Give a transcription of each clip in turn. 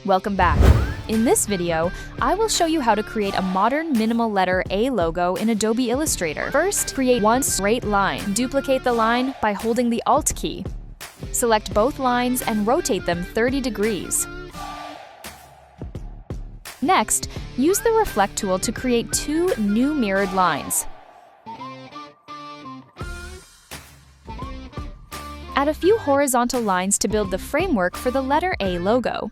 Welcome back. In this video, I will show you how to create a modern minimal letter A logo in Adobe Illustrator. First, create one straight line. Duplicate the line by holding the Alt key. Select both lines and rotate them 30 degrees. Next, use the Reflect tool to create two new mirrored lines. Add a few horizontal lines to build the framework for the letter A logo.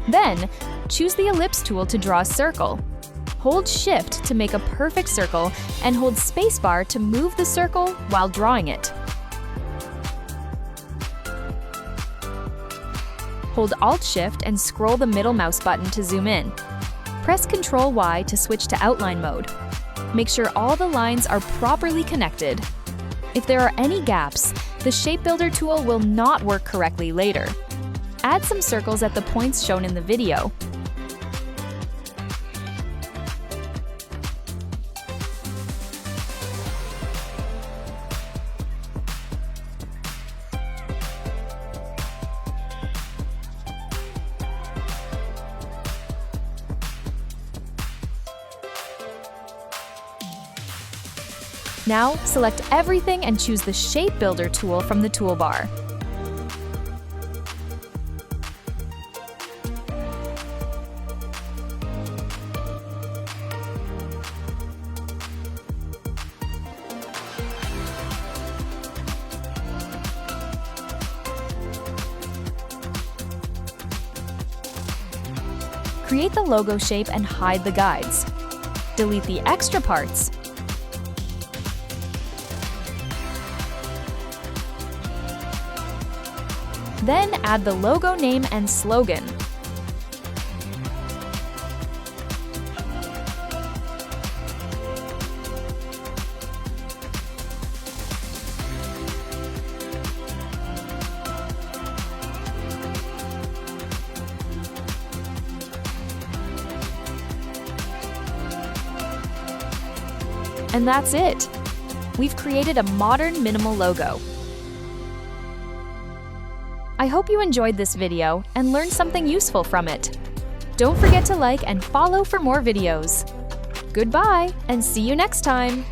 Then, choose the Ellipse tool to draw a circle. Hold Shift to make a perfect circle and hold Spacebar to move the circle while drawing it. Hold Alt-Shift and scroll the middle mouse button to zoom in. Press Ctrl-Y to switch to outline mode. Make sure all the lines are properly connected. If there are any gaps, the Shape Builder tool will not work correctly later. Add some circles at the points shown in the video. Now, select everything and choose the Shape Builder tool from the toolbar. Create the logo shape and hide the guides. Delete the extra parts. Then add the logo name and slogan. And that's it! We've created a modern minimal logo. I hope you enjoyed this video and learned something useful from it. Don't forget to like and follow for more videos. Goodbye, and see you next time!